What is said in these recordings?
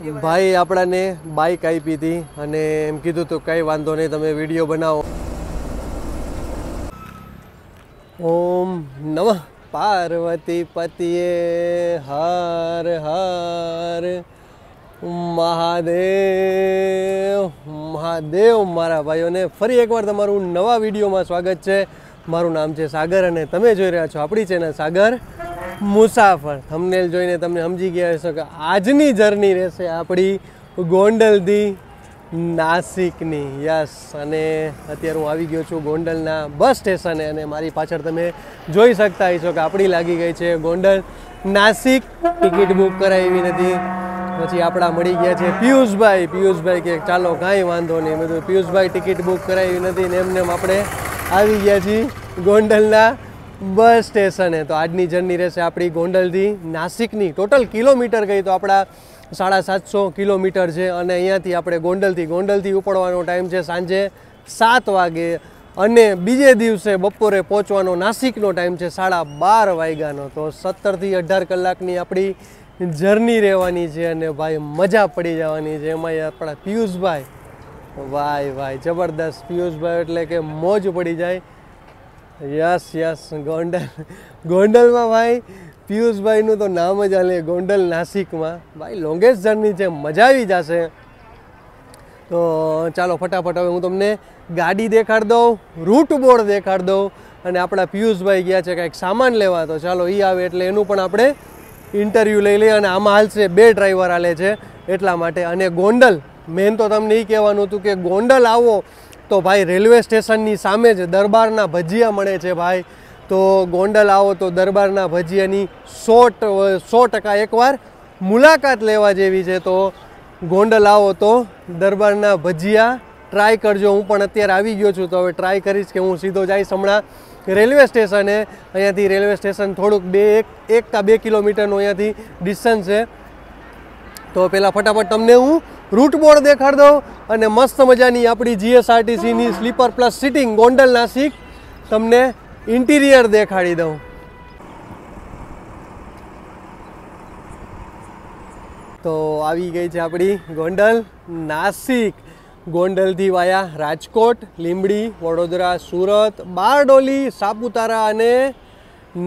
ભાઈ આપણાને બાઇક આપી હતી અને એમ કીધું તો કંઈ વાંધો નહીં, તમે વિડીયો બનાવો. ઓમ નમઃ પાર્વતી પતિએ હર હર મહાદેવ મહાદેવ. મારા ભાઈઓને ફરી એકવાર તમારું નવા વિડીયોમાં સ્વાગત છે. મારું નામ છે સાગર અને તમે જોઈ રહ્યા છો આપણી ચેનલ સાગર મુસાફર. થંબનેલ જોઈને તમને સમજી ગયા હશો કે આજની જર્ની રહેશે આપણી ગોંડલથી નાસિકની. યસ, અને અત્યારે હું આવી ગયો છું ગોંડલના બસ સ્ટેશને અને મારી પાછળ તમે જોઈ શકતા હશો કે આપણી લાગી ગઈ છે ગોંડલ નાસિક. ટિકિટ બુક કરાવી નથી. પછી આપણા મળી ગયા છે પિયુષભાઈ. પિયુષભાઈ કે ચાલો કાંઈ વાંધો નહીં. બધું પિયુષભાઈ ટિકિટ બુક કરાવી નથી ને એમને આપણે આવી ગયા છીએ ગોંડલના બસ સ્ટેશને. તો આજની જર્ની રહેશે આપણી ગોંડલથી નાસિકની. ટોટલ કિલોમીટર કહી તો આપણા 750 કિલોમીટર છે અને અહીંયાથી આપણે ગોંડલથી ઉપડવાનો ટાઈમ છે સાંજે 7 વાગે અને બીજે દિવસે બપોરે પહોંચવાનો નાસિકનો ટાઈમ છે 12:30 વાગ્યાનો. તો 17 થી 18 કલાકની આપણી જર્ની રહેવાની છે અને ભાઈ મજા પડી જવાની છે. એમાં આપણા પિયુષભાઈ, ભાઈ જબરદસ્ત. પિયુષભાઈ એટલે કે મોજ પડી જાય. યસ ગોંડલમાં ભાઈ પિયુષભાઈનું તો નામ જ હાલે. ગોંડલ નાસિકમાં ભાઈ લોંગેસ્ટ જર્ની છે, મજા આવી જશે. તો ચાલો ફટાફટ હવે હું તમને ગાડી દેખાડી દઉં, રૂટ બોર્ડ દેખાડી દઉં અને આપણા પિયુષભાઈ ગયા છે કંઈક સામાન લેવા. તો ચાલો એ આવે એટલે એનું પણ આપણે ઇન્ટરવ્યૂ લઈ લઈએ. અને આમાં હાલશે 2 ડ્રાઈવર હાલે છે એટલા માટે. અને ગોંડલ મેન તો તમને એ કહેવાનું હતું કે ગોંડલ આવો તો ભાઈ રેલવે સ્ટેશનની સામે જ દરબારના ભજીયા મળે છે ભાઈ. તો ગોંડલ આવો તો દરબારના ભજીયાની 100% એકવાર મુલાકાત લેવા જેવી છે. તો ગોંડલ આવો તો દરબારના ભજીયા ટ્રાય કરજો. હું પણ અત્યારે આવી ગયો છું તો હવે ટ્રાય કરીશ કે હું સીધો જઈશ હમણાં રેલવે સ્ટેશને. અહીંયાથી રેલવે સ્ટેશન થોડુંક 1 કે 2 કિલોમીટરનું અહીંયાથી ડિસ્ટન્સ છે. તો પહેલાં ફટાફટ તમને હું રૂટ બોર્ડ દેખાડી દઉં અને મસ્ત મજાની આપણી જીએસઆરટીસીની sleeper plus sitting Gondal Nashik તમને ઇન્ટિરિયર દેખાડી દઉં. તો આવી ગઈ છે આપણી ગોંડલ નાસિક. ગોંડલથી વાયા રાજકોટ, લીંબડી, વડોદરા, સુરત, બારડોલી, સાપુતારા અને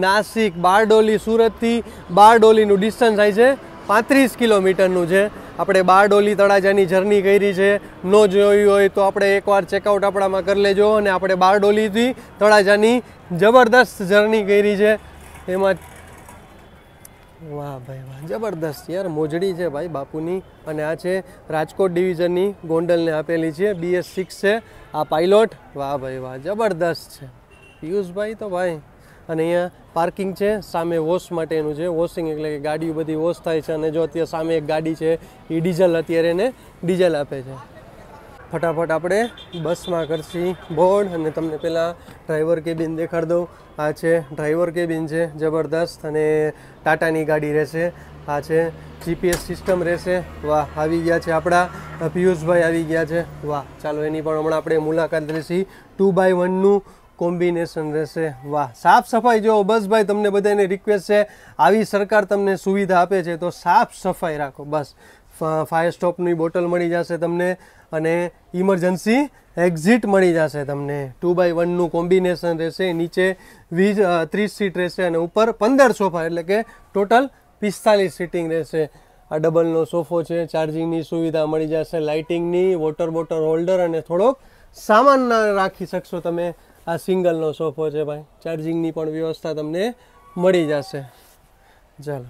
નાસિક. બારડોલી સુરતથી બારડોલીનું ડિસ્ટન્સ થાય છે 35 કિલોમીટરનું છે. આપણે બારડોલી તળાજાની જર્ની કરી છે. ન જોઈ હોય તો આપણે એકવાર ચેકઆઉટ આપણામાં કરી લેજો. અને આપણે બારડોલીથી તળાજાની જબરદસ્ત જર્ની કરી છે. એમાં વાહ ભાઈ વાહ, જબરદસ્ત યાર મોજડી છે ભાઈ બાપુની. અને આ છે રાજકોટ ડિવિઝનની ગોંડલને આપેલી છે. BS6 છે આ પાયલોટ. વાહ ભાઈ વાહ, જબરદસ્ત છે પિયુષભાઈ તો ભાઈ. અને અહીંયા પાર્કિંગ છે સામે વોશ માટેનું છે. વોશિંગ એટલે કે ગાડીઓ બધી વોશ થાય છે. અને જો અત્યારે સામે એક ગાડી છે એ ડીઝલ અત્યારે એને ડીઝલ આપે છે. ફટાફટ આપણે બસમાં કરશી બોર્ડ અને તમને પહેલાં ડ્રાઈવર કેબિન દેખાડી દઉં. આ છે ડ્રાઈવર કેબિન છે જબરદસ્ત અને ટાટાની ગાડી રહેશે. આ છે GPS સિસ્ટમ રહેશે. વાહ, આવી ગયા છે આપણા પિયુષભાઈ આવી ગયા છે. વાહ, ચાલો એની પણ હમણાં આપણે મુલાકાત લેશી. 2x1નું કોમ્બિનેશન રહેશે. વાહ, સાફ સફાઈ જો બસ ભાઈ તમને બધાને રિક્વેસ્ટ છે, આવી સરકાર તમને સુવિધા આપે છે તો સાફ સફાઈ રાખો બસ. ફાયર સ્ટોપની બોટલ મળી જશે તમને અને ઇમરજન્સી એક્ઝિટ મળી જશે તમને. 2x1નું કોમ્બિનેશન રહેશે. નીચે 30 સીટ રહેશે અને ઉપર 15 સોફા એટલે કે ટોટલ 45 સીટિંગ રહેશે. આ ડબલનો સોફો છે. ચાર્જિંગની સુવિધા મળી જશે, લાઇટિંગની, વોટર બોટલ હોલ્ડર અને થોડોક સામાન રાખી શકશો તમે. આ સિંગલનો સોફો છે ભાઈ. ચાર્જિંગની પણ વ્યવસ્થા તમને મળી જશે. ચાલો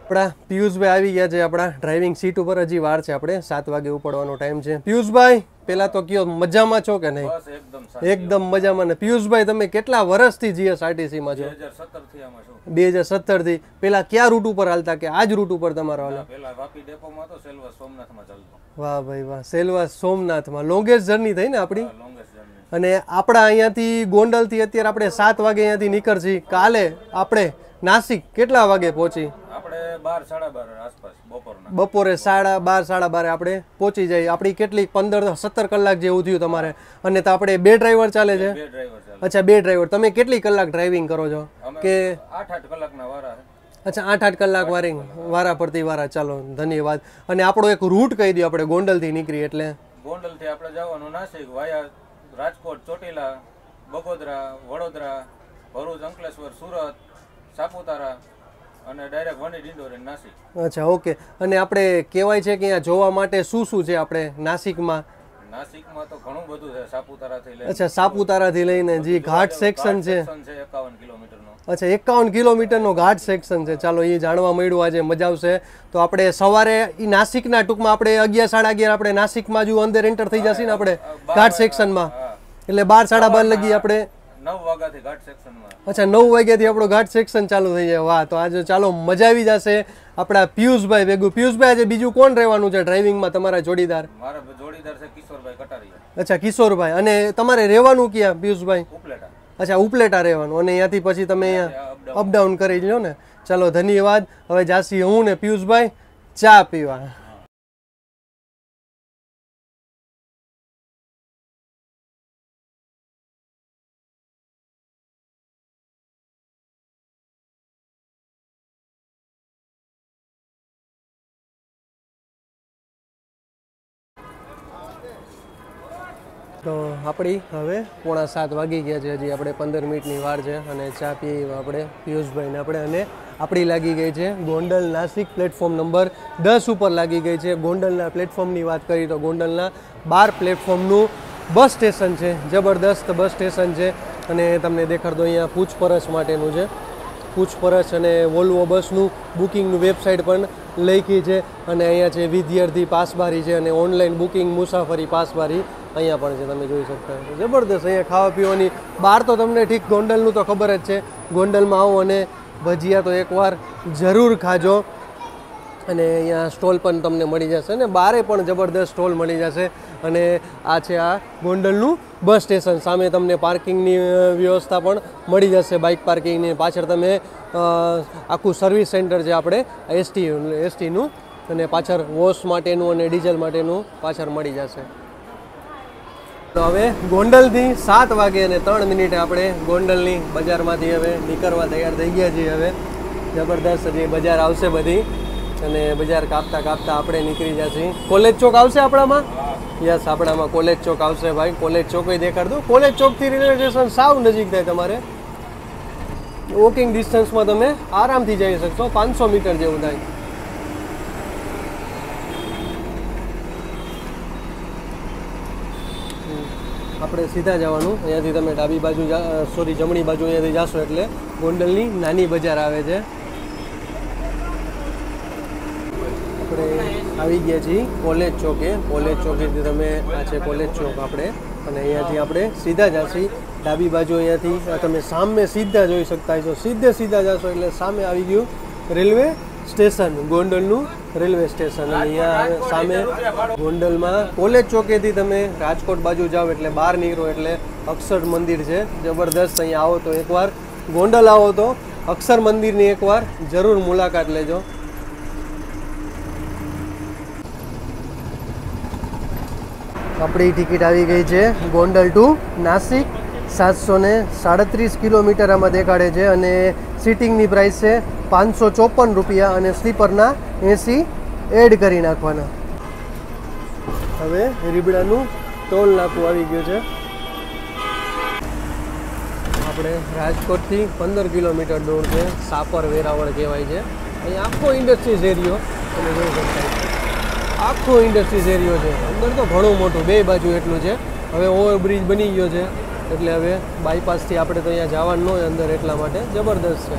આપણા પિયુષભાઈ આવી ગયા છે આપણા ડ્રાઇવિંગ સીટ ઉપર. હજી વાર છે, આપણે 7 વાગે ઉપડવાનો ટાઈમ છે. પિયુષભાઈ પેલા તો કયો મજામાં છો કે નહીં? એકદમ મજામાં. ને પિયુષભાઈ તમે કેટલા વર્ષથી જીએસઆરટીસીમાં છો? 2017 થી. પેલા કયા રૂટ ઉપર હાલતા કે આજ રૂટ ઉપર તમારો હાલે? વાહ ભાઈ વાહ, સેલવાસ સોમનાથમાં લોંગેસ્ટ જર્ની થઈ ને આપણી. અને આપણા અહીંયાથી ગોંડલથી અત્યારે આપણે 7 વાગે અહીંયાથી નીકળશી. કાલે આપણે નાસિક કેટલા વાગે પહોંચી? આપણે 12-12:30 આસપાસ બપોરના. બપોરે 12:30 આપણે પહોંચી જાય. આપણી કેટલી 15-17 કલાક જેવું થયું તમારે. અને તો આપણે 2 ડ્રાઈવર ચાલે છે? 2 ડ્રાઈવર ચાલે. અચ્છા, 2 ડ્રાઈવર. તમે કેટલી કલાક ડ્રાઇવિંગ કરો છો? કે 8-8 કલાકના વારા. અચ્છા, 8-8 કલાક વારા પરથી વારા. ચાલો, ધન્યવાદ. અને આપણો એક રૂટ કહી દો. આપણે ગોંડલથી નીકળી એટલે ગોંડલથી આપણે જવાનું નાસિક વાયા રાજકોટ, ચોટીલા, બગોદરા, વડોદરા, ભરૂચ, અંકલેશ્વર, સુરત, સાપુતારા અને ડાયરેક્ટ વણી ડિંડોર નાસિક. અચ્છા, ઓકે. અને આપણે કહેવાય છે કે અહીંયા જોવા માટે શું શું છે આપણે નાસિકમાં? નાસિકમાં તો ઘણું બધું છે. સાપુતારાથી લઈને અચ્છા, સાપુતારાથી લઈને જે ઘાટ સેક્શન છે 51 કિલોમીટરનો. અચ્છા, 51 કિલોમીટરનો ઘાટ સેક્શન છે. ચાલો, એ જાણવા મળ્યું આજે, મજા આવશે. તો આપણે સવારે એ નાસિકના ટૂંકમાં આપણે 11-11:30 આપણે નાસિકમાં જ અંદર એન્ટર થઈ જશે ને આપણે ઘાટ સેક્શનમાં. એટલે 12-12:30 લગી આપણે 9 વાગ્યાથી ઘાટ સેક્શનમાં. અચ્છા, 9 વાગ્યાથી આપણો ઘાટ સેક્શન ચાલુ થઈ જાય. વાહ! તો આજે ચાલો મજા આવી જશે આપણા પિયુષભાઈ ભેગું. પિયુષભાઈ, આજે બીજું કોણ રહેવાનું છે ડ્રાઇવિંગમાં તમારા જોડીદાર? મારા જોડીદાર છે કિશોરભાઈ કટારિયા. અચ્છા, કિશોરભાઈ. અને તમારે રહેવાનું ક્યાં પિયુષભાઈ? ઉપલેટા. અચ્છા, ઉપલેટા રહેવાનું. અને અહીંયાથી પછી તમે અહીંયા અપડાઉન કરી લો ને. ચાલો, ધન્યવાદ. હવે જાસી હું ને પિયુષભાઈ ચા પીવા. તો આપણી હવે 6:45 વાગી ગયા છે. હજી આપણે 15 મિનિટની વાર છે. અને ચા પીએ આપણે પિયુષભાઈને આપણે. અને આપણી લાગી ગઈ છે ગોંડલ નાસિક પ્લેટફોર્મ નંબર 10 ઉપર લાગી ગઈ છે. ગોંડલના પ્લેટફોર્મની વાત કરીએ તો ગોંડલના 12 પ્લેટફોર્મનું બસ સ્ટેશન છે. જબરદસ્ત બસ સ્ટેશન છે. અને તમને દેખાડ દો, અહીંયા પૂછપરછ માટેનું છે. પૂછપરછ અને વોલ્વો બસનું બુકિંગનું વેબસાઇટ પણ લખી છે. અને અહીંયા છે વિદ્યાર્થી પાસબારી છે અને ઓનલાઈન બુકિંગ મુસાફરી પાસબારી અહીંયા પણ છે, તમે જોઈ શકતા છો. જબરદસ્ત. અહીંયા ખાવા પીવાની બહાર તો તમને ઠીક ગોંડલનું તો ખબર જ છે. ગોંડલમાં આવો અને ભજીયા તો એકવાર જરૂર ખાજો. અને અહીંયા સ્ટોલ પણ તમને મળી જશે ને બારે પણ જબરદસ્ત સ્ટોલ મળી જશે. અને આ છે આ ગોંડલનું બસ સ્ટેશન. સામે તમને પાર્કિંગની વ્યવસ્થા પણ મળી જશે, બાઇક પાર્કિંગની. પાછળ તમે આખું સર્વિસ સેન્ટર છે આપણે એસટીનું. અને પાછળ વોશ માટેનું અને ડીઝલ માટેનું પાછળ મળી જશે. તો હવે ગોંડલથી 7 વાગે અને 3 મિનિટે આપણે ગોંડલની બજારમાંથી હવે નીકળવા તૈયાર થઈ ગયા છીએ. હવે જબરદસ્ત હજી બજાર આવશે બધી. અને બજાર કાપતા કાપતા આપણે નીકળી જશે. કોલેજ ચોક આવશે આપણામાં. યસ, આપણામાં કોલેજ ચોક આવશે ભાઈ. કોલેજ ચોક દેખાડ દો. કોલેજ ચોકથી રેલવે સ્ટેશન સાવ નજીક થાય. તમારે વોકિંગ ડિસ્ટન્સમાં તમે આરામથી જઈ શકશો. 500 મીટર જેવું થાય. આપણે સીધા જવાનું. અહીંયાથી તમે ડાબી બાજુ જમણી બાજુ અહીંયાથી જાશો એટલે ગોંડલની નાની બજાર આવે છે. આપણે આવી ગયા છીએ કોલેજ ચોકે. કોલેજ ચોકેથી તમે આ છે કોલેજ ચોક આપણે. અને અહીંયાથી આપણે સીધા જશી. ડાબી બાજુ અહીંયાથી તમે સામે સીધા જોઈ શકતા છો. સીધા જશો એટલે સામે આવી ગયું રેલવે સ્ટેશન, ગોંડલનું રેલવે સ્ટેશન. અને અહીંયા સામે ગોંડલમાં કોલેજ ચોકેથી તમે રાજકોટ બાજુ જાઓ એટલે બહાર નીકળો એટલે અક્ષર મંદિર છે. જબરદસ્ત. અહીંયા આવો તો એકવાર ગોંડલ આવો તો અક્ષર મંદિરની એકવાર જરૂર મુલાકાત લેજો. આપણી ટિકિટ આવી ગઈ છે ગોંડલ ટુ નાસિક. 737 કિલોમીટર આમાં દેખાડે છે. અને સીટિંગની પ્રાઇસ છે 554 રૂપિયા. અને સ્લીપરના 80 એડ કરી નાખવાના. હવે રીબડાનું ટોલ નાકું આવી ગયું છે. આપણે રાજકોટથી 15 કિલોમીટર દૂર છે. સાપર વેરાવળ કહેવાય છે. અહીંયા આખો ઇન્ડસ્ટ્રીઝ એરિયો તમે જોઈ શકતા. આખો ઇન્ડસ્ટ્રીઝ એરિયો છે. અંદર તો ઘણું મોટું, 2 બાજુ એટલું છે. હવે ઓવરબ્રિજ બની ગયો છે એટલે હવે બાયપાસથી આપણે તો અહીંયા જવાનું ન હોય અંદર, એટલા માટે જબરદસ્ત છે.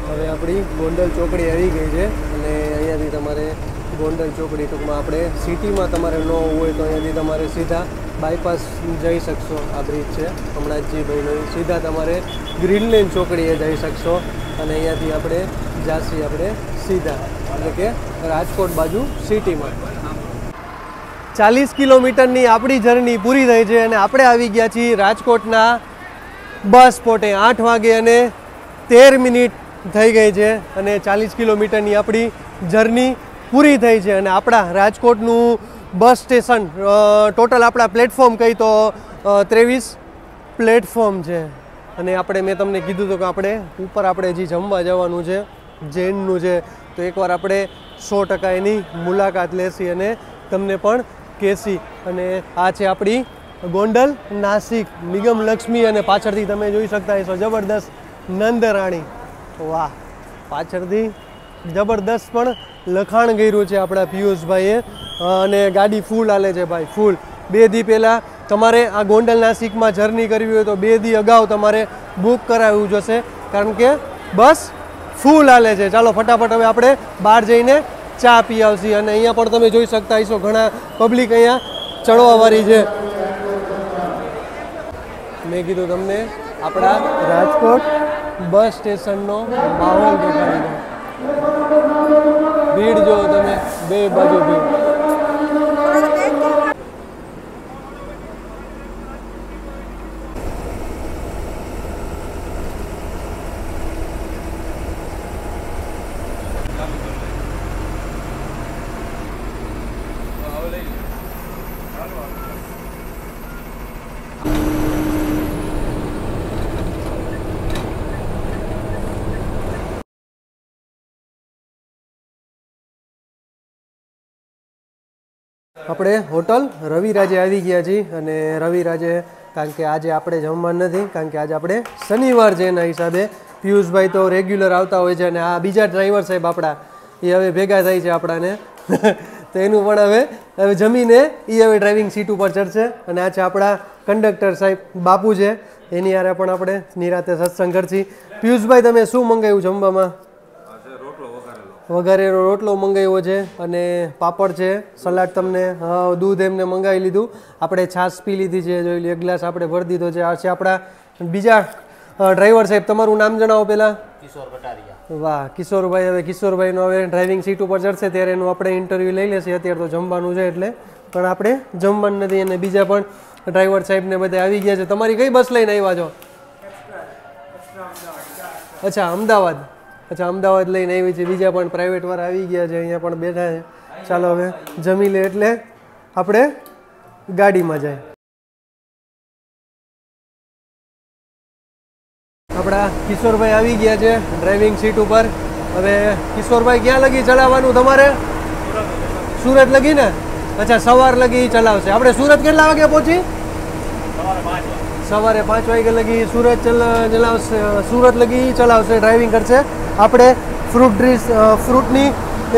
હવે આપણી ગોંડલ ચોકડી આવી ગઈ છે. અને અહીંયાથી તમારે ગોંડલ ચોકડી ટૂંકમાં આપણે સિટીમાં તમારે ન હોય તો અહીંયાથી તમારે સીધા બાયપાસ જઈ શકશો. આ બ્રિજ છે હમણાં જ ભાઈ, સીધા તમારે ગ્રીન લેન ચોકડીએ જઈ શકશો. અને અહીંયાથી આપણે જાસી આપણે સીધા એટલે કે રાજકોટ બાજુ સિટીમાં. 40 કિલોમીટરની આપણી જર્ની પૂરી થઈ છે અને આપણે આવી ગયા છીએ રાજકોટના બસ સ્પોટે 8 વાગે અને 13 મિનિટ થઈ ગઈ છે અને 40 કિલોમીટરની આપણી જર્ની પૂરી થઈ છે અને આપણા રાજકોટનું બસ સ્ટેશન ટોટલ આપણા પ્લેટફોર્મ કહી તો 23 પ્લેટફોર્મ છે અને મેં તમને કીધું હતું કે આપણે ઉપર જે જમવા જવાનું છે જૈનનું છે તો એકવાર આપણે 100% એની મુલાકાત લેશી અને તમને પણ કહેશી અને આ છે આપણી ગોંડલ નાસિક નિગમ લક્ષ્મી અને પાછળથી તમે જોઈ શકતા હશો જબરદસ્ત નંદરાણી વાહ પાછળથી જબરદસ્ત પણ લખાણ કર્યું છે આપણા પિયુષભાઈએ અને ગાડી ફૂલ હાલે છે ભાઈ ફૂલ 2 દી પહેલાં તમારે આ ગોંડલ નાસિકમાં જર્ની કરવી હોય તો 2 દી અગાઉ તમારે બુક કરાવવું જોશે કારણ કે બસ ફૂલ હાલે છે ચાલો ફટાફટ હવે આપણે બહાર જઈને ચા પી આવશી અને અહીંયા પણ તમે જોઈ શકતા હશો ઘણા પબ્લિક અહીંયા ચડવાવાળી છે મેં કીધું તમને આપણા રાજકોટ બસ સ્ટેશનનો માહોલ દેખાડી દો ભીડ જો તમે બે બાજુ ભીડ આપણે હોટલ રવિરાજે આવી ગયા છીએ અને રવિરાજે કારણ કે આજે આપણે જમવાનું નથી કારણ કે આજે આપણે શનિવાર છે એના હિસાબે પિયુષભાઈ તો રેગ્યુલર આવતા હોય છે અને આ બીજા ડ્રાઈવર સાહેબ આપણા એ હવે ભેગા થાય છે આપણાને તો એનું પણ હવે જમીને એ હવે ડ્રાઇવિંગ સીટ ઉપર ચડશે અને આ છે આપણા કંડક્ટર સાહેબ બાપુ છે એની યારે પણ આપણે નિરાતે સત્સંગ કરશી પિયુષભાઈ તમે શું મંગાવ્યું જમવામાં વઘારેલો રોટલો મંગાવ્યો છે અને પાપડ છે સલાડ તમને દૂધ એમને મંગાવી લીધું આપણે છાશ પી લીધી છે જોઈ લો એક ગ્લાસ આપણે ભરી દીધો છે આ છે આપણા બીજા ડ્રાઈવર સાહેબ તમારું નામ જણાવો પહેલાં કિશોર કટારિયા વાહ કિશોરભાઈ હવે કિશોરભાઈનો હવે ડ્રાઇવિંગ સીટ ઉપર ચડશે ત્યારે એનું આપણે ઇન્ટરવ્યૂ લઈ લેશે અત્યારે તો જમવાનું છે એટલે પણ આપણે જમવાનું નથી અને બીજા પણ ડ્રાઈવર સાહેબને બધા આવી ગયા છે તમારી કઈ બસ લઈને આવ્યા છો અચ્છા અમદાવાદ લઈને આવી છે બીજા પણ પ્રાઇવેટ વાળા આવી ગયા છે અહીંયા પણ બેઠા છે ચાલો હવે જમી લે એટલે આપણે ગાડીમાં જાય આપણા કિશોરભાઈ આવી ગયા છે ડ્રાઇવિંગ સીટ ઉપર હવે કિશોરભાઈ ક્યાં લગી ચલાવવાનું તમારે સુરત લગી ને અચ્છા સવાર લગી ચલાવશે આપણે સુરત કેટલા વાગે પહોંચી સવારે 5 વાગે લગી સુરત લગી ચલાવશે ડ્રાઇવિંગ કરશે આપણે ફ્રૂટની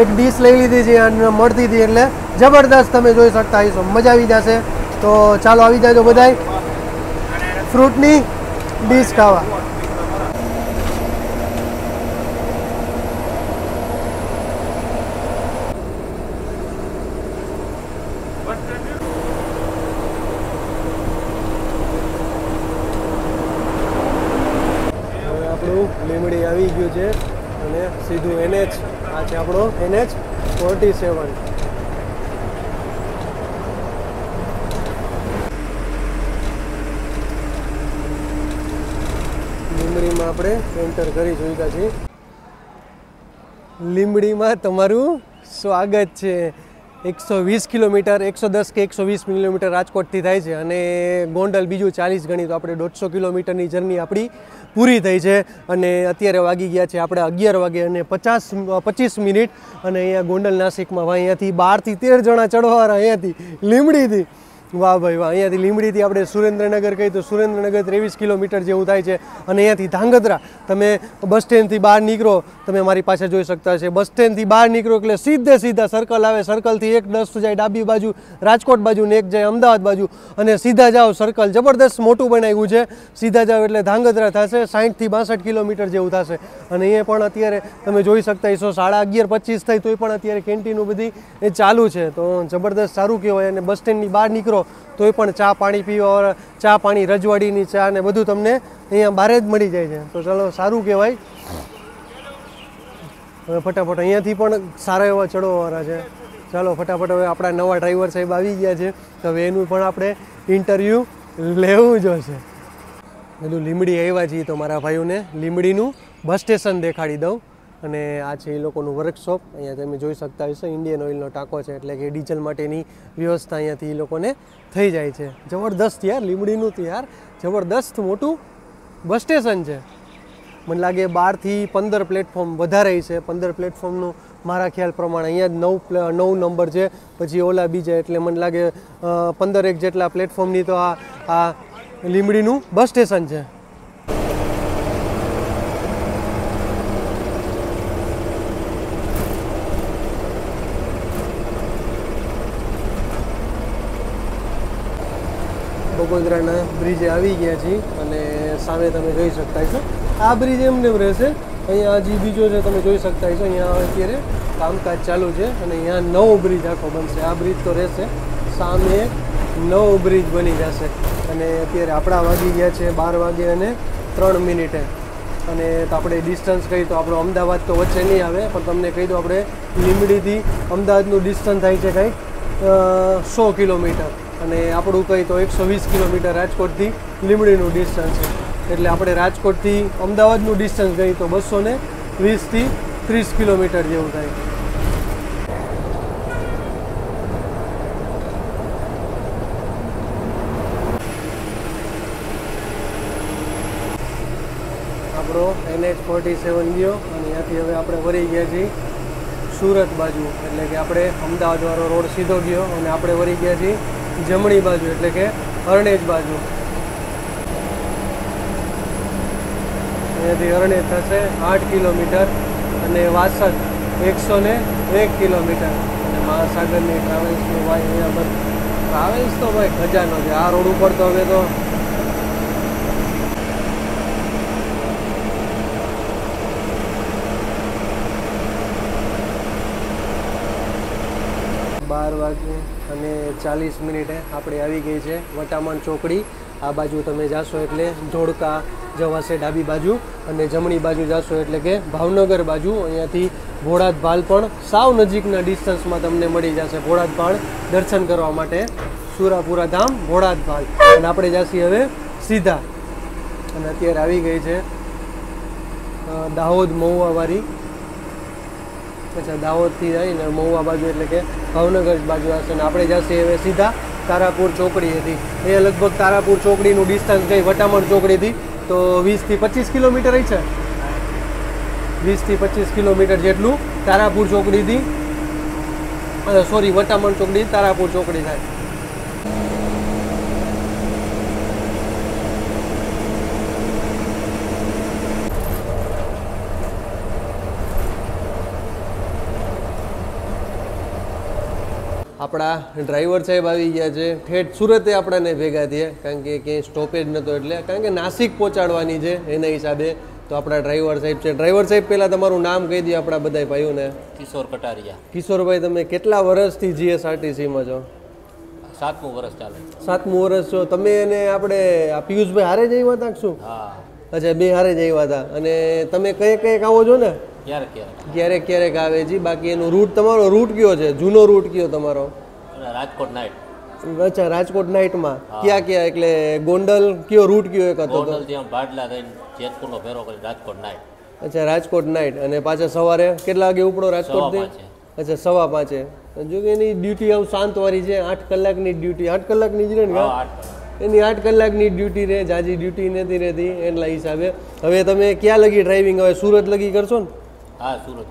એક ડીશ લઈ લીધી છે અને મળતી હતી એટલે જબરદસ્ત તમે જોઈ શકતા હશો મજા આવી જશે તો ચાલો આવી જાજો બધાય ફ્રૂટની ડીશ ખાવા લીમડી આવી ગયું છે અને સીધું NH આ છે આપણો NH 47 લીમડીમાં આપણે એન્ટર કરી જોઈતા છીએ લીમડીમાં તમારું સ્વાગત છે 120 કિલોમીટર 110 કે 120 કિલોમીટર રાજકોટથી થાય છે અને ગોંડલ બીજું 40 ગણી તો આપણે 150 કિલોમીટરની જર્ની આપણી પૂરી થઈ છે અને અત્યારે વાગી ગયા છે આપણે 11 વાગે અને 25 મિનિટ અને અહીંયા ગોંડલ નાસિકમાં અહીંયાથી 12 થી 13 જણા ચડવાવાળા અહીંયાથી લીમડીથી વાહ ભાઈ વાહ અહીંયાથી લીમડીથી આપણે સુરેન્દ્રનગર કહી તો સુરેન્દ્રનગર 23 કિલોમીટર જેવું થાય છે અને અહીંયાથી ધાંગધ્રા તમે બસ સ્ટેન્ડથી બહાર નીકળો તમે મારી પાસે જોઈ શકતા હશે બસ સ્ટેન્ડથી બહાર નીકળો એટલે સીધા સર્કલ આવે સર્કલથી એક 10 જાય ડાબી બાજુ રાજકોટ બાજુ ને એક જાય અમદાવાદ બાજુ અને સીધા જાઓ સર્કલ જબરદસ્ત મોટું બનાવ્યું છે સીધા જાઓ એટલે ધાંગધ્રા થશે 60 થી 62 કિલોમીટર જેવું થશે અને અહીંયા પણ અત્યારે તમે જોઈ શકતા હશો 11:25 થાય તોય પણ અત્યારે કેન્ટીનું બધી એ ચાલુ છે તો જબરદસ્ત સારું કહેવાય અને બસ સ્ટેન્ડની બહાર નીકળો તોય પણ ચા પાણી પીવા ચા પાણી રજવાડીની ચા ને બધું તમને અહીંયા બહાર જ મળી જાય છે તો ચાલો સારું કહેવાય હવે ફટાફટ અહીંયાથી પણ સારા એવા ચડવાવાળા છે ચાલો ફટાફટ હવે આપણા નવા ડ્રાઈવર સાહેબ આવી ગયા છે તો હવે એનું પણ આપણે ઇન્ટરવ્યૂ લેવું જોશે બધું લીંબડી આવ્યા છીએ તો મારા ભાઈઓને લીંબડીનું બસ સ્ટેશન દેખાડી દઉં. અને આ છે એ લોકોનું વર્કશોપ. અહીંયા તમે જોઈ શકતા હશો ઇન્ડિયન ઓઇલનો ટાંકો છે, એટલે કે ડીઝલ માટેની વ્યવસ્થા અહીંયાથી એ લોકોને થઈ જાય છે. જબરદસ્ત યાર, લીંબડીનું તો યાર જબરદસ્ત મોટું બસ સ્ટેશન છે. મને લાગે 12થી 15 પ્લેટફોર્મ વધારે છે. 15 પ્લેટફોર્મનું મારા ખ્યાલ પ્રમાણે અહીંયા જ 9 નંબર છે, પછી ઓલા બીજા, એટલે મને લાગે 15 જેટલા પ્લેટફોર્મની તો આ લીંબડીનું બસ સ્ટેશન છે. બગોદરાના બ્રિજે આવી ગયા છીએ અને સામે તમે જોઈ શકતા છો આ બ્રિજ એમને રહેશે. અહીંયા હજી બીજો છે, તમે જોઈ શકતા છો. અહીંયા અત્યારે કામકાજ ચાલુ છે અને અહીંયા નવો બ્રિજ આખો બનશે. આ બ્રિજ તો રહેશે, સામે નવો બ્રિજ બની જશે. અને અત્યારે આપણા વાગી ગયા છે 12:03 અને તો આપણે ડિસ્ટન્સ કહીએ તો આપણો અમદાવાદ તો વચ્ચે નહીં આવે, પણ તમને કહી દો આપણે લીંબડીથી અમદાવાદનું ડિસ્ટન્સ થાય છે કંઈક 100 કિલોમીટર અને આપણું કંઈ તો 120 કિલોમીટર રાજકોટથી લીંબડીનું ડિસ્ટન્સ છે. એટલે આપણે રાજકોટથી અમદાવાદનું ડિસ્ટન્સ ગઈ તો 220થી 30 કિલોમીટર જેવું થાય. આપણો NH47 ગયો અને ત્યાંથી હવે આપણે વળી ગયા છીએ સુરત બાજુ, એટલે કે આપણે અમદાવાદવાળો રોડ સીધો ગયો અને આપણે વળી ગયા છીએ જમણી બાજુ, એટલે કે અરણેજ બાજુ. અહીંયાથી અરણેજ થશે 8 કિલોમીટર અને વાસદ 101 કિલોમીટર. અને મહાસાગરની ટ્રાવેલ્સનું ભાઈ અહીંયા બધું ટ્રાવેલ્સ તો ભાઈ ખજાનો છે આ રોડ ઉપર. તો હવે તો 12:40 આપણે આવી ગઈ છે વટામણ ચોકડી. આ બાજુ તમે જાશો એટલે ધોળકા જવાશે ડાબી બાજુ, અને જમણી બાજુ જાશો એટલે કે ભાવનગર બાજુ. અહીંયાથી ભોળાદ ભાલ પણ સાવ નજીકના ડિસ્ટન્સમાં તમને મળી જશે. ભોળાદ ભાલ દર્શન કરવા માટે સુરાપુરા ધામ ભોળાદ ભાલ. અને આપણે જાશી હવે સીધા. અને અત્યારે આવી ગઈ છે દાહોદ મહુવાવાળી. અચ્છા, દાહોદથી જઈને મહુવા બાજુ એટલે કે ભાવનગર બાજુ આવશે. અને આપણે જશે હવે સીધા તારાપુર ચોકડીએથી. અહીંયા લગભગ તારાપુર ચોકડીનું ડિસ્ટન્સ ગઈ વટામણ ચોકડીથી તો 20થી 25 કિલોમીટર છે. 20થી 25 કિલોમીટર જેટલું તારાપુર ચોકડીથી, સોરી વટામણ ચોકડી તારાપુર ચોકડી થાય. આપણા ડ્રાઈવર સાહેબ આવી ગયા છે. ઠેઠ સુરતે આપણાને ભેગા થયા, કારણ કે ક્યાંય સ્ટોપેજ નહોતો, એટલે કારણ કે નાસિક પહોંચાડવાની છે એના હિસાબે. તો આપણા ડ્રાઈવર સાહેબ છે. ડ્રાઈવર સાહેબ પહેલાં તમારું નામ કહી દો આપણા બધા ભાઈઓને. કિશોર કટારિયા. કિશોરભાઈ, તમે કેટલા વર્ષથી GSRTCમાં છો? 7મું વર્ષ ચાલે. 7મું વર્ષ છો તમે. એને આપણે આ પિયુષભાઈ હારે જ આવ્યા હતા શું? હા. અચ્છા, બે હારે જ આવ્યા હતા. અને તમે કઈ આવો છો ને? ક્યારેક આવે છે. બાકી એનું રૂટ, તમારો રૂટ કયો છે? જૂનો રૂટ કયો તમારો? રાજકોટ નાઇટ. અચ્છા, રાજકોટ નાઇટમાં ક્યાં એટલે ગોંડલ કયો રૂટ કયો એક હતો? ભાડલા થઈને જેતપુરનો ફેરો કરી રાજકોટ નાઇટ. અચ્છા, રાજકોટ નાઇટ. અને પાછા સવારે કેટલા વાગે ઉપડો રાજકોટથી? અચ્છા, 5:15. જો કે એની ડ્યુટી આવું શાંતવાળી છે. 8 કલાકની ડ્યુટી. 8 કલાકની જ રહે ને? એની 8 કલાકની ડ્યુટી રહે, જાજી ડ્યુટી નથી રહેતી એટલા હિસાબે. હવે તમે ક્યાં લગી ડ્રાઇવિંગ? હવે સુરત લગી કરશો ને? હા, સુરત.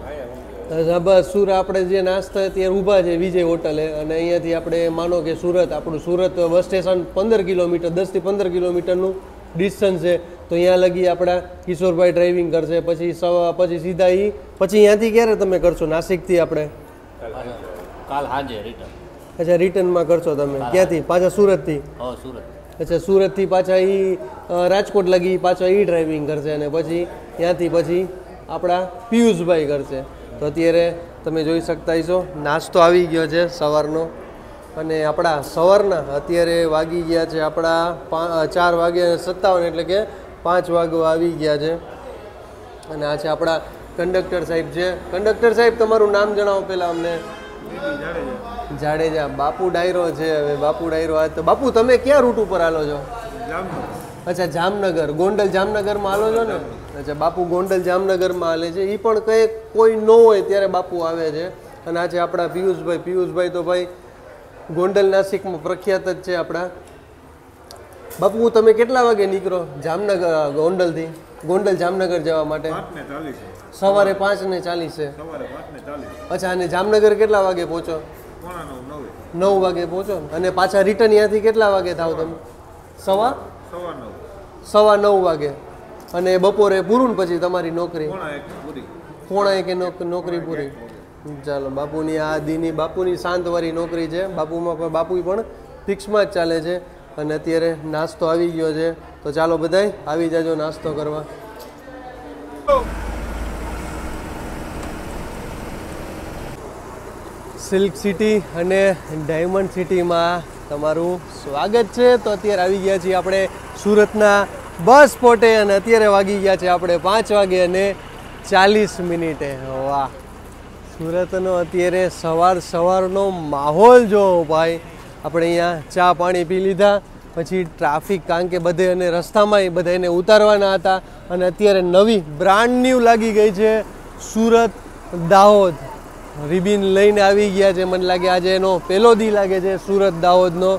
બસ સુરત આપણે જે નાસ્તા અત્યારે ઊભા છે વિજય હોટલે, અને અહીંયાથી આપણે માનો કે સુરત, આપણું સુરત બસ સ્ટેશન 15 કિલોમીટર, 10થી 15 કિલોમીટરનું ડિસ્ટન્સ છે. તો અહીંયા લગી આપણા કિશોરભાઈ ડ્રાઇવિંગ કરશે. પછી સીધા પછી અહીંયાથી ક્યારે તમે કરશો નાસિકથી? આપણે કાલ સાંજે રિટર્ન. અચ્છા, રિટર્નમાં કરશો તમે? ક્યાંથી? પાછા સુરતથી? સુરત. અચ્છા, સુરતથી પાછા રાજકોટ લગી પાછા ડ્રાઇવિંગ કરશે, અને પછી ત્યાંથી પછી આપણા પિયુષભાઈ કરશે. તો અત્યારે તમે જોઈ શકતા છો નાસ્તો આવી ગયો છે સવારનો. અને આપણા સવારના અત્યારે વાગી ગયા છે આપણા 4:57, એટલે કે 5 વાગવા આવી ગયા છે. અને આ છે આપણા કંડક્ટર સાહેબ છે. કંડક્ટર સાહેબ, તમારું નામ જણાવો પહેલાં અમને. જાડેજા. બાપુ ડાયરો છે. હવે બાપુ ડાયરો. તો બાપુ, તમે ક્યાં રૂટ ઉપર હાલો છો? અચ્છા જામનગર, ગોંડલ જામનગરમાં હાલો છો ને? અચ્છા બાપુ ગોંડલ જામનગરમાં હાલે છે. એ પણ કંઈક કોઈ ન હોય ત્યારે બાપુ આવે છે. અને આ છે આપણા પિયુષભાઈ તો ભાઈ ગોંડલ નાસિકમાં પ્રખ્યાત જ છે આપણા. બાપુ તમે કેટલા વાગે નીકળો જામનગર ગોંડલથી? ગોંડલ જામનગર જવા માટે સવારે 5:40 છે. અચ્છા અને જામનગર કેટલા વાગે પહોંચો? 9 વાગે પહોંચો. અને પાછા રિટર્ન ત્યાંથી કેટલા વાગે થાવ તમે? સવા 9 વાગે. અને બપોરે પૂરું ને પછી તમારી નોકરી 1:30 નોકરી પૂરી. ચાલો બાપુની આ દીની બાપુની શાંતવાળી નોકરી છે. બાપુ પણ ફિક્સમાં જ ચાલે છે. અને અત્યારે નાસ્તો આવી ગયો છે તો ચાલો બધાય આવી જાજો નાસ્તો કરવા. સિલ્ક સિટી અને ડાયમંડ સિટીમાં તમારું સ્વાગત છે. તો અત્યારે આવી ગયા છીએ આપણે સુરતના બસ સ્પોટે અને અત્યારે વાગી ગયા છે આપણે 5:40. વાહ, સુરતનો અત્યારે સવારનો માહોલ જો ભાઈ. આપણે અહીંયા ચા પાણી પી લીધા પછી ટ્રાફિક, કારણ કે બધે અને રસ્તામાં બધા એને ઉતારવાના હતા. અને અત્યારે નવી બ્રાન્ડ ન્યૂ લાગી ગઈ છે સુરત દાહોદ. રિબિન લઈને આવી ગયા છે. મને લાગે આજે એનો પહેલો દી લાગે છે સુરત દાહોદનો.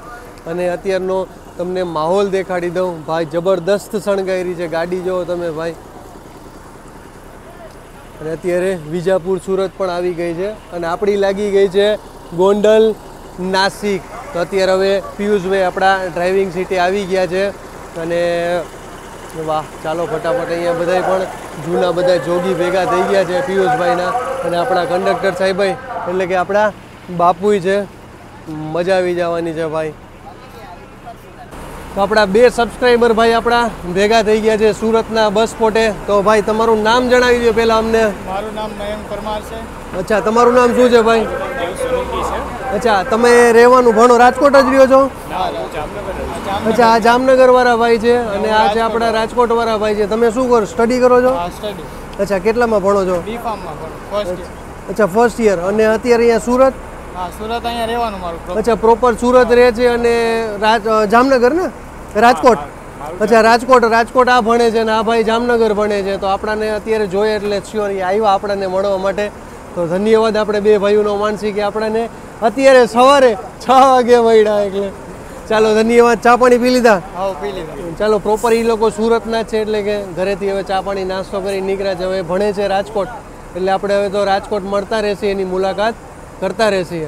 અને અત્યારનો તમને માહોલ દેખાડી દઉં ભાઈ. જબરદસ્ત શણગારી છે ગાડી, જુઓ તમે ભાઈ. અને અત્યારે વિજાપુર સુરત પણ આવી ગઈ છે અને આપણી લાગી ગઈ છે ગોંડલ નાસિક. તો અત્યારે હવે પિયુષભાઈ આપણા ડ્રાઇવિંગ સીટે આવી ગયા છે. અને વાહ, ચાલો ફટાફટ અહીંયા બધા પણ જૂના બધા જોગી ભેગા થઈ ગયા છે પિયુષભાઈના. અને આપણા કંડક્ટર સાહેબભાઈ એટલે કે આપણા બાપુય છે. મજા આવી જવાની છે ભાઈ. તો આપણા 2 સબસ્ક્રાઈબર ભાઈ આપણા ભેગા થઈ ગયા છે સુરતના બસ સ્પોટે. તો ભાઈ તમારું નામ જણાવી દો પહેલાં અમને. મારું નામ મયંક પરમાર છે. અચ્છા, તમારું નામ શું છે ભાઈ? અચ્છા, તમે રહેવાનું ભણો રાજકોટ જ રહ્યો છો? અચ્છા, આ જામનગર વાળા ભાઈ છે અને આ છે આપણા રાજકોટ વાળા ભાઈ છે. તમે શું કરો, સ્ટડી કરો છો? અચ્છા, કેટલામાં ભણો છો? અચ્છા, ફર્સ્ટ યર. અને અત્યારે અહીંયા સુરત? સુરત અહીંયા રહેવાનું મારું. અચ્છા, પ્રોપર સુરત રહે છે અને જામનગર ને રાજકોટ? અચ્છા, રાજકોટ આ ભણે છે અને આ ભાઈ જામનગર ભણે છે. તો આપણાને અત્યારે જોઈએ એટલે શ્યોર આવ્યા આપણને મળવા માટે. તો ધન્યવાદ આપણે 2 ભાઈઓનો માનસી કે આપણને અત્યારે સવારે 6 વાગે મળ્યા. એટલે ચાલો ધન્યવાદ. ચા પાણી પી લીધા? ચાલો, પ્રોપર એ લોકો સુરતના જ છે એટલે કે ઘરેથી હવે ચા પાણી નાસ્તો કરી નીકળ્યા છે. હવે ભણે છે રાજકોટ એટલે આપણે હવે તો રાજકોટ મળતા રહેશે, એની મુલાકાત કરતા રહેશે.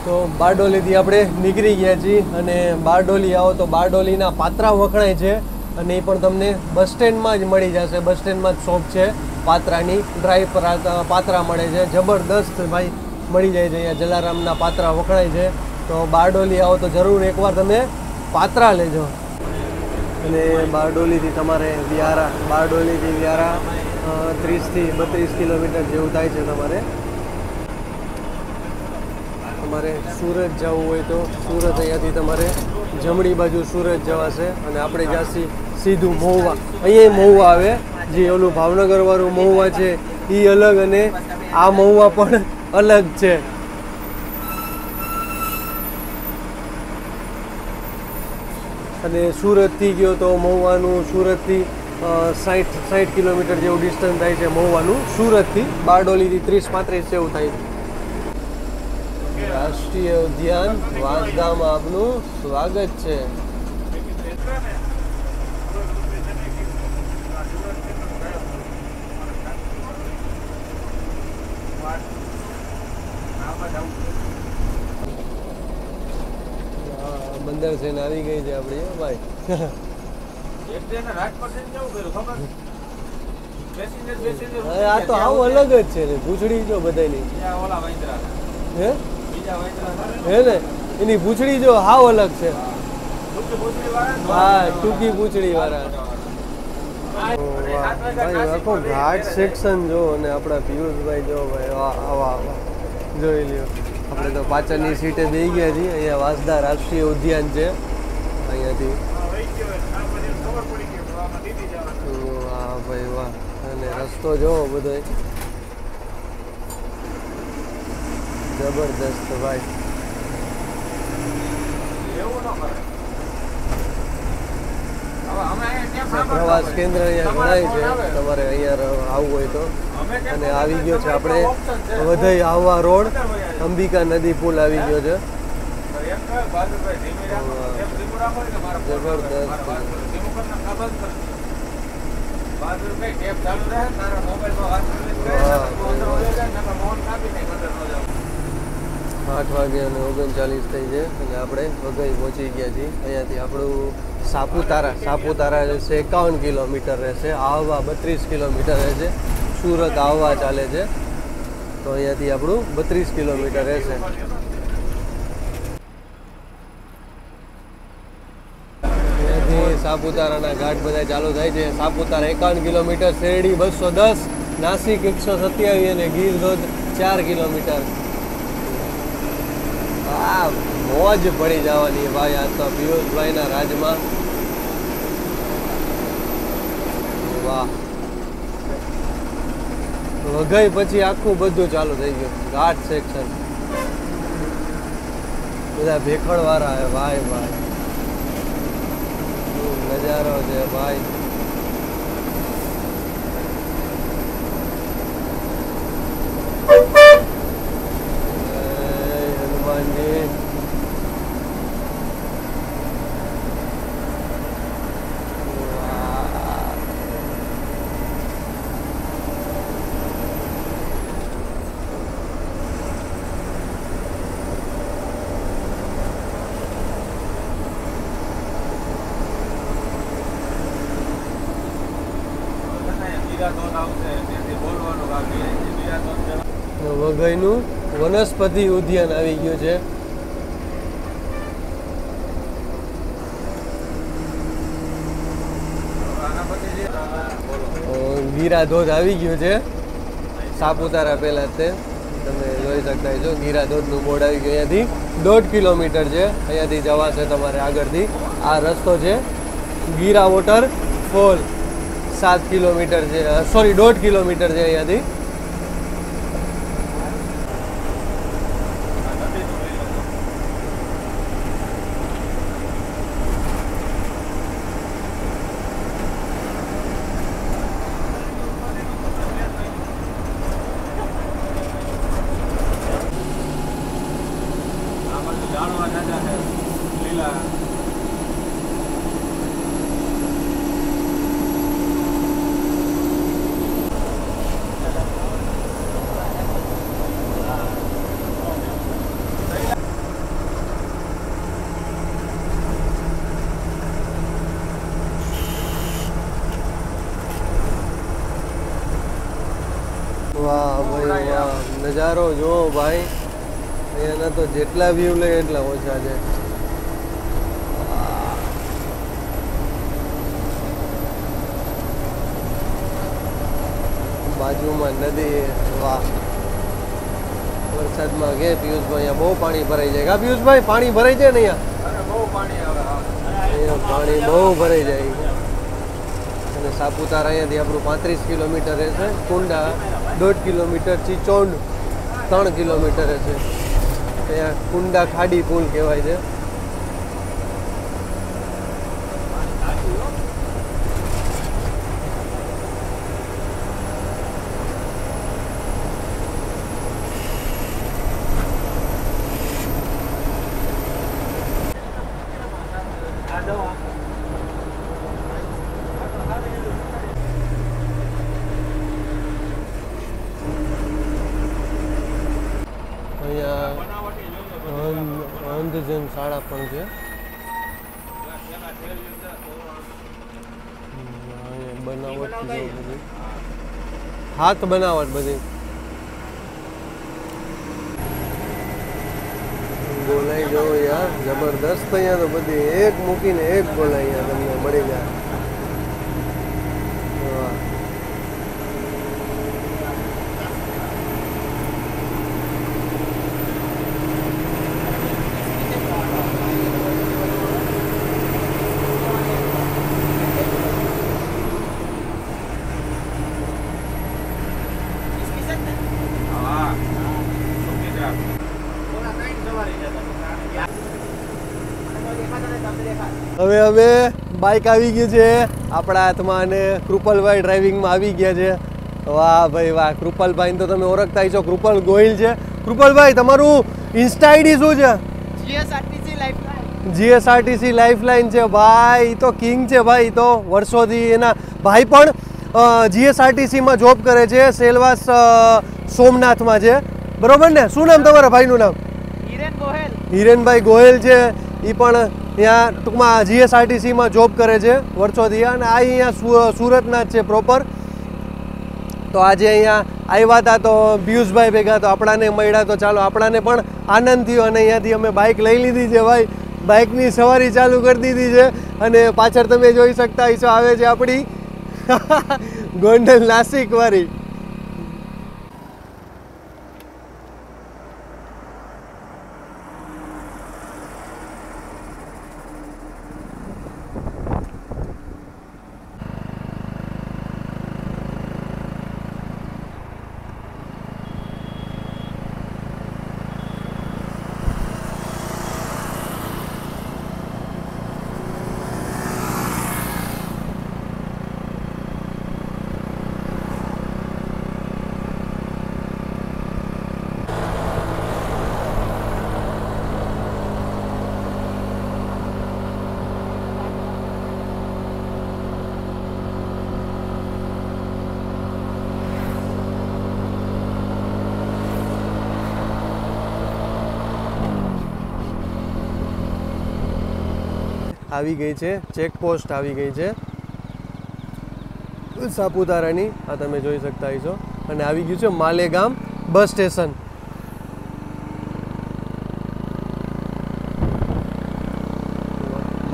તો બારડોલીથી આપણે નીકળી ગયા છીએ અને બારડોલી આવો તો બારડોલીના પાત્રા વખણાય છે. અને એ પણ તમને બસ સ્ટેન્ડમાં જ મળી જશે. બસ સ્ટેન્ડમાં જ શોપ છે પાત્રાની. ડ્રાય પાત્રા મળે છે, જબરદસ્ત ભાઈ મળી જાય છે. અહીંયા જલારામના પાત્રા વખણાય છે. તો બારડોલી આવો તો જરૂર એકવાર તમે પાત્રા લેજો. અને બારડોલીથી તમારે બારડોલીથી વ્યારા 30 થી 32 કિલોમીટર જેવું થાય છે. તમારે સુરત જવું હોય તો સુરત અહીંયાથી તમારે જમણી બાજુ સુરત જવાશે. અને આપણે જ્યાંથી સીધું મહુવા, અહીંયા મહુવા આવે, જે ઓલું ભાવનગરવાળું મહુવા છે એ અલગ અને આ મહુવા પણ અલગ છે. અને સુરતથી ગયો તો મહુવાનું સુરતથી 60 કિલોમીટર જેવું ડિસ્ટન્સ થાય છે મહુવાનું સુરતથી. બારડોલીથી 30-35 જેવું થાય છે. રાષ્ટ્રીય ઉદ્યાન વાંસદામાં આપનું સ્વાગત છે. બંદર છે ને આવી ગઈ છે આપણી ભાઈ. આ તો આવું અલગ જ છે ને, પૂછડી જો બધાની હે ને, એની પૂછડી જો હાવ અલગ છે. હા, ટૂંકી પૂછડી વાળા. ભાઈ આખો ઘાટ સેક્શન જો. અને આપણા પિયુષભાઈ જો ભાઈ આવા જોઈ લ્યો. આપણે તો પાછળની સીટે બેસી ગયા છીએ. અહીંયા વાંસદા રાષ્ટ્રીય ઉદ્યાન છે. અહીંયાથી ભાઈ વાહ. અને રસ્તો જોવો બધો જબરદસ્ત ભાઈ. પ્રવાસ કેન્દ્ર અહીંયા ગણાય છે, તમારે અહીંયા આવવું હોય તો. અને આવી ગયો છે આપણે વધઈ આવવા રોડ, અંબિકા નદી પુલ આવી ગયો છે. જબરદસ્ત. 8 વાગે અને 39 થઈ છે અને આપણે વઘઈ પહોંચી ગયા છીએ. અહીંયાથી આપણું સાપુતારા છે 51 કિલોમીટર રહેશે, આહવા 32 કિલોમીટર રહેશે, સુરત આહવા ચાલે છે તો અહીંયાથી આપણું 32 કિલોમીટર રહેશે. અહીંયાથી સાપુતારાના ઘાટ બધા ચાલુ થાય છે. સાપુતારા 51 કિલોમીટર, શેરડી 210, નાસિક 127 અને ગીર ધોધ 4 કિલોમીટર. મોજ પડી જવાની ભાઈ આ તો પિયુષભાઈના રાજમાં. વાહ. વઘઈ પછી આખું બધું ચાલુ થઈ ગયું, ઘાટ સેક્શન બધા ભેખડ વાળા હે ભાઈ. ભાઈ નજારો છે ભાઈ. હનુમાનજી વઘઈનું વનસ્પતિ ઉદ્યાન આવી ગયું છે. ગીરા ધોધ આવી ગયું છે સાપુતારા પહેલા તે તમે જોઈ શકતા છો. ગીરા ધોધનું બોર્ડ આવી ગયું. અહીંયાથી 1.5 કિલોમીટર છે, અહીંયાથી જવાશે તમારે આગળથી. આ રસ્તો છે ગીરા વોટર ફોલ, 7 કિલોમીટર છે, સોરી 1.5 કિલોમીટર છે અહીંયાથી. વાહ ભાઈ વાહ, નજારો જુઓ ભાઈ. અહીંયાના તો જેટલા વ્યૂ લે એટલા ઓછા છે. બાજુમાં નદી. વાહ. વરસાદમાં કે પિયુષભાઈ અહીંયા બહુ પાણી ભરાઈ જાય. હા પિયુષભાઈ, પાણી ભરાઈ જાય ને અહીંયા? અહીંયા પાણી બહુ ભરાઈ જાય. અને સાપુતારા અહીંયાથી આપણું 35 કિલોમીટર રહેશે. કુંડા 1.5 કિલોમીટર, ચિચોડ 3 કિલોમીટર રહેશે. ત્યાં કુંડા ખાડી પુલ કહેવાય છે. અંધજન શાળા પણ છે. બનાવટ બધી, હાથ બનાવટ બધી. ગોલાઈ જોવો યાર, જબરદસ્ત. અહીંયા તો બધી એક મૂકીને એક ગોલાઈ અહીંયા તમને મળી જાય. હવે હવે બાઇક આવી ગયું છે આપણા હાથમાં અને કૃપાલભાઈ ડ્રાઇવિંગમાં આવી ગયા છે. વાહ ભાઈ વાહ, કૃપાલભાઈને તો તમે ઓળખતા છો, કૃપાલ ગોહિલ છે. કૃપાલભાઈ તમારું ઇન્સ્ટા આઈડી શું છે? જીએસઆરટીસી લાઈફલાઈન છે ભાઈ, તો કિંગ છે ભાઈ. તો વર્ષોથી એના ભાઈ પણ જીએસઆરટીસીમાં જોબ કરે છે, સેલવાસ સોમનાથમાં છે, બરોબર ને? શું નામ તમારા ભાઈનું નામ? હિરેનભાઈ ગોહેલ છે. એ પણ ત્યાં ટૂંકમાં જીએસઆરટીસીમાં જોબ કરે છે વર્ષોથી, અને આ અહીંયા સુરતના જ છે પ્રોપર. તો આજે અહીંયા આવ્યા હતા તો પિયુષભાઈ ભેગા તો આપણાને મળ્યા, તો ચાલો આપણાને પણ આનંદ થયો અને અહીંયાથી અમે બાઇક લઈ લીધી છે ભાઈ. બાઇકની સવારી ચાલુ કરી દીધી છે અને પાછળ તમે જોઈ શકતા હશો આવે છે આપણી ગોંડલ નાસિક વાળી. આવી ગઈ છે ચેકપોસ્ટ, આવી ગઈ છે સાપુતારાની, આ તમે જોઈ શકતા હશો. અને આવી ગયું છે Malegam bus station.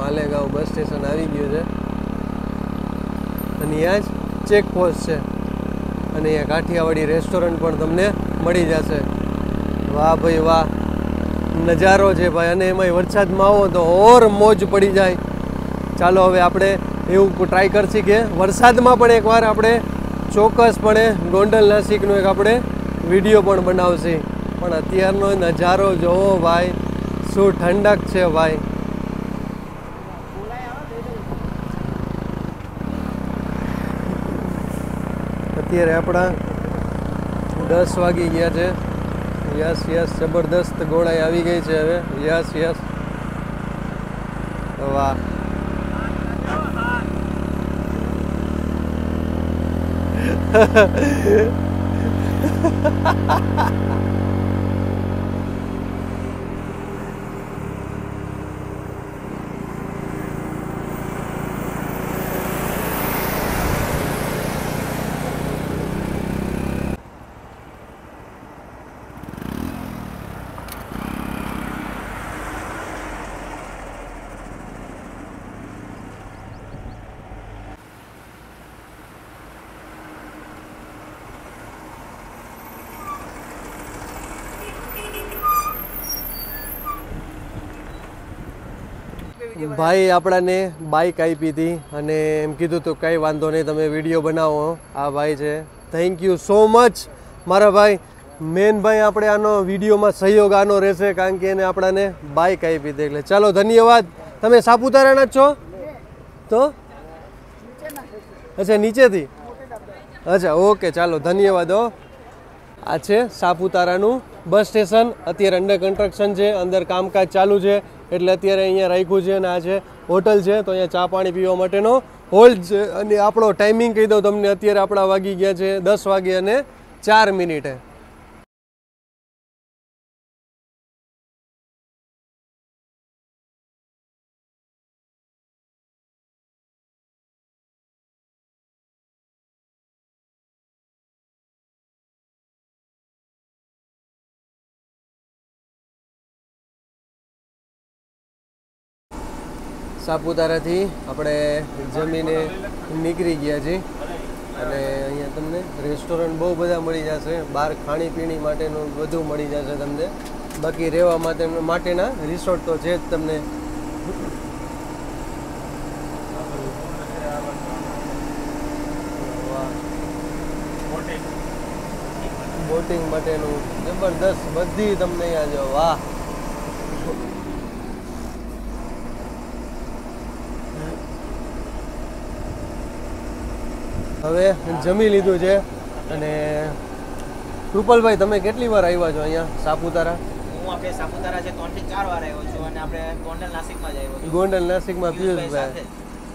Malegaon bus station આવી ગયું છે અને અહીંયા જ ચેકપોસ્ટ છે. અને અહીંયા કાઠિયાવાડી રેસ્ટોરન્ટ પણ તમને મળી જશે. વાહ ભાઈ વાહ, નજારો છે ભાઈ. અને એમાંય વરસાદમાં આવો તો ઓર મોજ પડી જાય. ચાલો હવે આપણે એવું ટ્રાય કરશી કે વરસાદમાં પણ એકવાર આપણે ચોક્કસપણે ગોંડલ નાસિકનો એક આપણે વિડીયો પણ બનાવશી. પણ અત્યારનો નજારો જોવો ભાઈ, શું ઠંડક છે ભાઈ. અત્યારે આપણા 10 વાગી ગયા છે. યસ યસ, જબરદસ્ત ગોળાઈ આવી ગઈ છે હવે. યસ યસ, વાહ. ભાઈ આપણાને બાઇક આપી હતી અને એમ કીધું તો કંઈ વાંધો નહીં, તમે વિડીયો બનાવો. આ ભાઈ છે, થેન્ક યુ સો મચ મારા ભાઈ. મેન ભાઈ આપણે આનો વિડીયોમાં સહયોગ આનો રહેશે, કારણ કે એને આપણાને બાઇક આપી હતી. એટલે ચાલો ધન્યવાદ. તમે સાપુતારાના જ છો? તો અચ્છા, નીચેથી? અચ્છા, ઓકે, ચાલો ધન્યવાદ. આ છે સાપુતારાનું બસ સ્ટેશન. અત્યારે અંડર કન્સ્ટ્રક્શન છે, અંદર કામકાજ ચાલુ છે, એટલે અત્યારે અહીંયા રાખ્યું છે. અને આ છે હોટલ છે, તો અહીંયા ચા પાણી પીવા માટેનો હોલ છે. અને આપણો ટાઈમિંગ કહી દઉં તમને, અત્યારે આપણા વાગી ગયા છે 10 વાગે અને 4 મિનિટે. સાપુતારાથી આપણે જમીને નીકળી ગયા છીએ અને અહીંયા તમને રેસ્ટોરન્ટ બહુ બધા મળી જશે. બહાર ખાણીપીણી માટેનું બધું મળી જશે તમને. બાકી રહેવા માટેના રિસોર્ટ તો છે જ તમને. બોટિંગ માટેનું જબરદસ્ત બધી તમને અહીંયા જો. વાહ, હવે જમી લીધું છે અને કૃપાલભાઈ તમે કેટલી વાર આવ્યા છો અહીંયા સાપુતારા? હું આપણે સાપુતારા છે 3 થી 4 વાર આવ્યો છું અને આપણે ગોંડલ નાસિકમાં જ આવ્યો છું. ગોંડલ નાસિકમાં પિયુષભાઈ,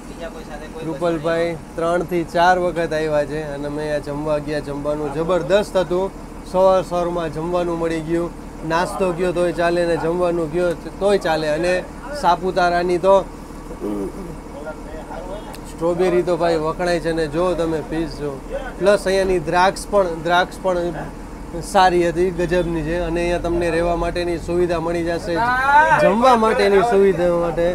બીજા કોઈ સાથે કોઈ કૃપાલભાઈ 3 થી 4 વખત આવ્યા છે અને અમે અહીંયા જમવા ગયા. જમવાનું જબરદસ્ત હતું. સવારમાં જમવાનું મળી ગયું, નાસ્તો ગયો તોય ચાલે ને જમવાનું ગયો તોય ચાલે. અને સાપુતારાની તો સ્ટ્રોબેરી તો ભાઈ વખણાય છે ને જો તમે પીસ જો. પ્લસ અહીંયાની દ્રાક્ષ પણ સારી હતી, ગજબની છે. અને અહીંયા તમને રહેવા માટેની સુવિધા મળી જશે, જમવા માટેની સુવિધા માટે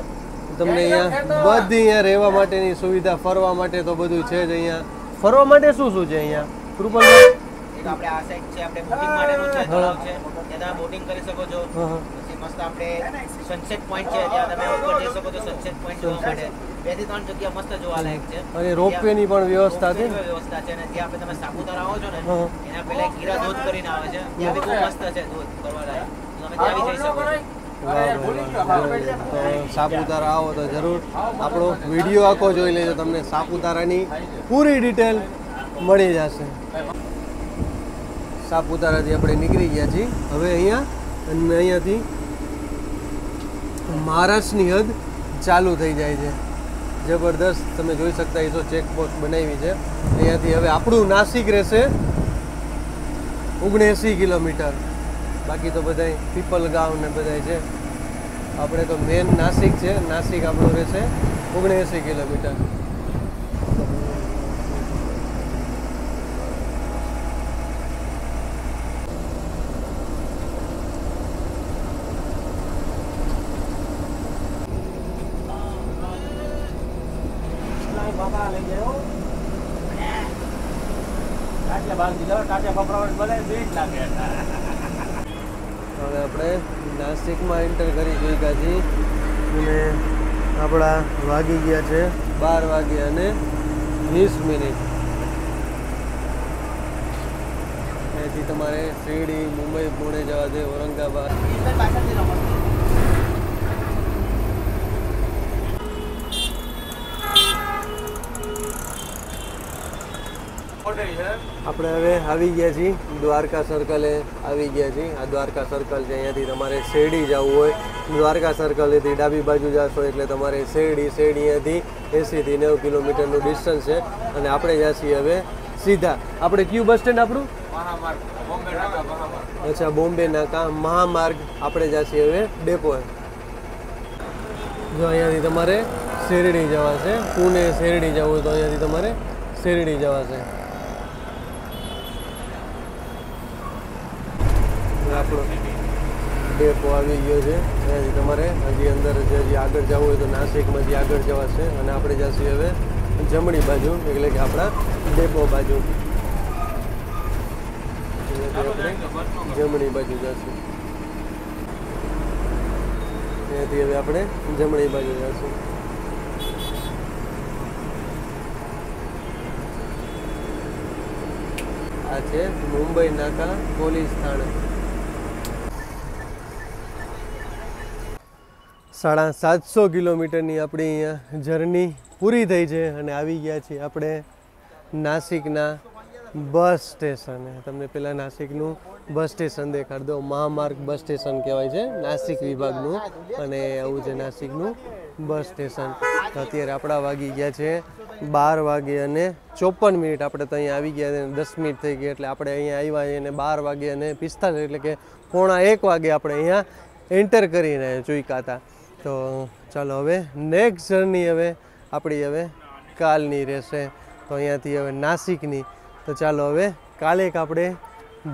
તમને અહીંયા બધી અહીંયા રહેવા માટેની સુવિધા, ફરવા માટે તો બધું છે જ. અહીંયા ફરવા માટે શું શું છે અહીંયા કૃપાલભાઈ? એક આપણે આ સાઈડ છે, આપણે બોટિંગ માટેનું છે, તળાવ છે, ત્યાં તમે બોટિંગ કરી શકો છો. પછી મસ્ત આપણે સનસેટ પોઈન્ટ છે, ત્યાં તમે ઉપર જઈ શકો છો સનસેટ પોઈન્ટ જોવા માટે. 2 થી 3 જગ્યા મસ્ત જોવાલાયક છે. અને રોપવે ની પણ વ્યવસ્થા છે. વ્યવસ્થા છે અને જ્યાં આપણે તમે સાપુતારા આવો છો ને એના પહેલા ગીરા ધોધ કરીને આવે છે, ત્યાં બી બહુ મસ્ત છે ધોધ કરવા લાયક. તમે ત્યાં બી જઈ શકો છો. તો સાપુતારા આવો તો જરૂર આપણો વિડીયો આખો જોઈ લેજો, તમને સાપુતારાની પૂરી ડિટેલ મળી જશે. સાપુતારાથી આપણે નીકળી ગયા છીએ હવે અહીંયાથી મહારાષ્ટ્રની હદ ચાલુ થઈ જાય છે. જબરદસ્ત તમે જોઈ શકતા એ તો ચેકપોસ્ટ બનાવી છે. અહીંયાથી હવે આપણું નાસિક રહેશે 79 કિલોમીટર. બાકી તો બધાય પીપલગાંવ ને બધાય છે. આપણે તો મેન નાસિક છે, નાસિક આપણું રહેશે 79 કિલોમીટર. હવે આપણે નાસિકમાં એન્ટર કરી ચૂક્યા છીએ અને આપણા વાગી ગયા છે 12 વાગે અને 20 મિનિટ. અહીંથી તમારે શિરડી, મુંબઈ, પુણે જવા દે, ઔરંગાબાદ. આપણે હવે આવી ગયા છીએ દ્વારકા સર્કલે આવી ગયા છીએ. આ દ્વારકા સર્કલ છે. અહીંયાથી તમારે શેરડી જવું હોય, દ્વારકા સર્કલેથી ડાબી બાજુ જશો એટલે તમારે શેરડી અહીંયાથી 80 થી 90 કિલોમીટરનું ડિસ્ટન્સ છે. અને આપણે જ્યાં છીએ હવે સીધા આપણે કયું બસ સ્ટેન્ડ આપણું? અચ્છા, બોમ્બે નાકા મહામાર્ગ. આપણે જ્યાં છીએ હવે ડેપો. જો અહીંયાથી તમારે શેરડી જવાશે, પુણે શેરડી જવું હોય તો અહીંયાથી તમારે શેરડી જવાશે. આપણો ડેપો આવી ગયો છે. અહીંયાથી તમારે હજી અંદર હજી આગળ જવું હોય તો નાસિકમાં હજી આગળ જવાશે. અને આપણે જઈશું હવે જમણી બાજુ, એટલે કે આપણા ડેપો બાજુ. આપણે જમણી બાજુ જઈશું. અહીંયાથી હવે આપણે જમણી બાજુ જઈશું. આ છે મુંબઈ નાકા પોલીસ થાણા. 750 કિલોમીટરની આપણી અહીંયા જર્ની પૂરી થઈ છે અને આવી ગયા છીએ આપણે નાસિકના બસ સ્ટેશને. તમને પહેલાં નાસિકનું બસ સ્ટેશન દેખાડી દો. મહામાર્ગ બસ સ્ટેશન કહેવાય છે નાસિક વિભાગનું, અને આવું છે નાસિકનું બસ સ્ટેશન. અત્યારે આપણા વાગી ગયા છે 12 વાગે અને 54 મિનિટ. આપણે તો અહીંયા આવી ગયા 10 મિનિટ થઈ ગઈ એટલે આપણે અહીંયા આવ્યા અને 12 વાગે અને 45 એટલે કે 12:45 વાગે આપણે અહીંયા એન્ટર કરીને ચૂક્યા હતા. તો ચાલો હવે નેક્સ્ટ જર્ની હવે આપણી હવે કાલની રહેશે, તો અહીંયાથી હવે નાસિકની. તો ચાલો હવે કાલેક આપણે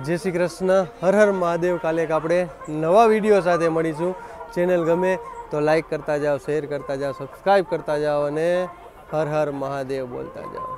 જય શ્રી કૃષ્ણ, હર હર મહાદેવ. કાલેક આપણે નવા વિડીયો સાથે મળીશું. ચેનલ ગમે તો લાઈક કરતા જાઓ, શેર કરતા જાઓ, સબસ્ક્રાઈબ કરતા જાઓ અને હર હર મહાદેવ બોલતા જાઓ.